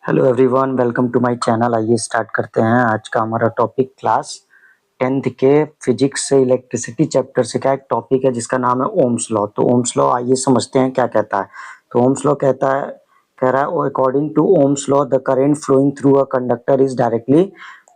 Hello everyone, welcome to my channel. आइए start करते हैं आज का हमारा टॉपिक। क्लास 10th के फिजिक्स से इलेक्ट्रिसिटी चैप्टर से क्या एक टॉपिक है जिसका नाम है ओम्स लॉ। तो ओम्स लॉ आइए समझते हैं क्या कहता है। तो ओम्स लॉ कह रहा है according to Ohm's law the current flowing through a conductor is directly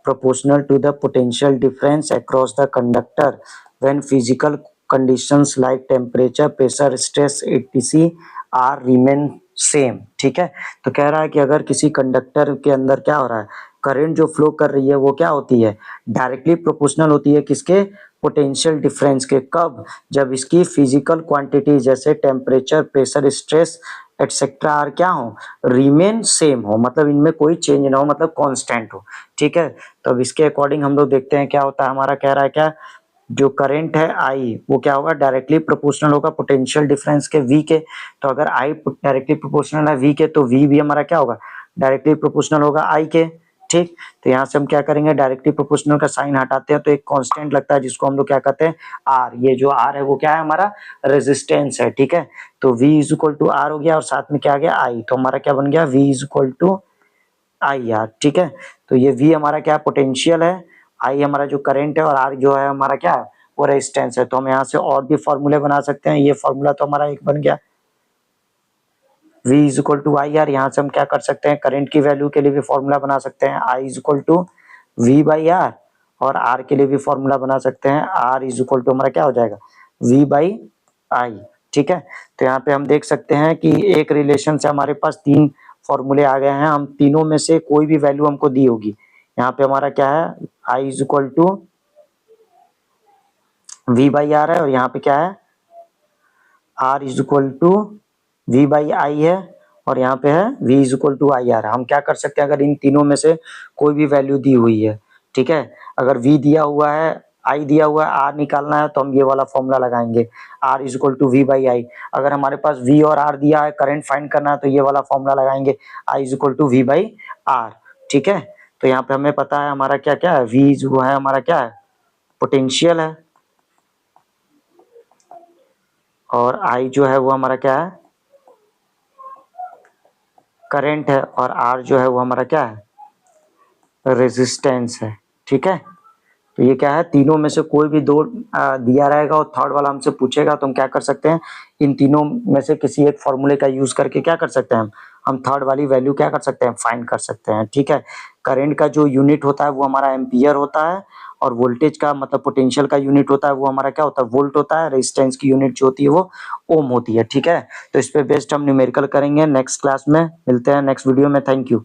proportional to the potential difference across the conductor when physical conditions like temperature, pressure, stress etc are remain same. ठीक है, तो कह रहा है कि अगर किसी conductor के अंदर क्या हो रहा है, करंट जो फ्लो कर रही है वो क्या होती है, डायरेक्टली प्रोपोर्शनल होती है किसके, पोटेंशियल डिफरेंस के। कब, जब इसकी फिजिकल क्वांटिटी जैसे temperature, pressure, stress etcetera are क्या हो, रिमेन सेम हो, मतलब इनमें कोई चेंज ना हो, मतलब कांस्टेंट हो। ठीक है, तो अब इसके अकॉर्डिंग हम लोग देखते हैं क्या होता है। हमारा कह रहा है क्या, जो करंट है आई वो क्या होगा, डायरेक्टली प्रोपोर्शनल होगा पोटेंशियल डिफरेंस के वी के। तो अगर आई डायरेक्टली प्रोपोर्शनल है वी के तो वी भी हमारा क्या होगा, डायरेक्टली प्रोपोर्शनल होगा आई के। ठीक, तो यहाँ से हम क्या करेंगे, डायरेक्टली प्रोपोर्शनल का साइन हटाते हैं तो एक कांस्टेंट लगता है जिसको हम लोग क्या कहते हैं, आर। ये जो आर है वो क्या है, हमारा रेजिस्टेंस है। ठीक है, तो v is equal to R हो गया और साथ में क्या आ गया आई, तो हमारा क्या बन गया, v is equal to I R. ठीक है, तो ये v हमारा क्या पोटेंशियल है, आई हमारा जो करंट है और आर जो है हमारा क्या है, वो रेजिस्टेंस है। तो हम यहाँ से और भी फॉर्मूले बना सकते हैं। ये फॉर्मूला तो हमारा एक बन गया, v is equal to I R. यहाँ से हम क्या कर सकते हैं, करंट की वैल्यू के लिए भी फॉर्मूला बना सकते हैं, I is equal to V by R, और आर के लिए भी फॉर्मूला बना सकते हैं, आर इज इक्वल टू हमारा क्या हो जाएगा, वी बाई आई। ठीक है, तो यहाँ पे हम देख सकते हैं कि एक रिलेशन से हमारे पास तीन फॉर्मूले आ गए हैं। हम तीनों में से कोई भी वैल्यू हमको दी होगी, यहाँ पे हमारा क्या है, I is equal to V by R है, और यहाँ पे क्या है, R is equal to V by I है, और यहाँ पे है v is equal to I R. हम क्या कर सकते हैं, अगर इन तीनों में से कोई भी वैल्यू दी हुई है, ठीक है, अगर v दिया हुआ है, i दिया हुआ है, r निकालना है तो हम ये वाला फॉर्मूला लगाएंगे, r is equal to V by I. अगर हमारे पास v और r दिया है, करंट फाइंड करना है तो ये वाला फॉर्मूला लगाएंगे, i is equal to V by R. ठीक है, तो यहाँ पे हमें पता है हमारा क्या क्या है, v जो है हमारा क्या है, पोटेंशियल है, और I जो है वो हमारा क्या है, करंट है, और R जो है वो हमारा क्या है, रेजिस्टेंस है। ठीक है, तो ये क्या है, तीनों में से कोई भी दो दिया रहेगा और थर्ड वाला हमसे पूछेगा तो हम क्या कर सकते हैं, इन तीनों में से किसी एक फॉर्मूले का यूज करके क्या कर सकते हैं, हम थर्ड वाली वैल्यू क्या कर सकते हैं, फाइंड कर सकते हैं। ठीक है, करंट का जो यूनिट होता है वो हमारा एम्पियर होता है, और वोल्टेज का मतलब पोटेंशियल का यूनिट होता है वो हमारा क्या होता है, वोल्ट होता है। रेजिस्टेंस की यूनिट जो होती है वो ओम होती है। ठीक है, तो इस पे बेस्ड हम न्यूमेरिकल करेंगे नेक्स्ट क्लास में। मिलते हैं नेक्स्ट वीडियो में। Thank you.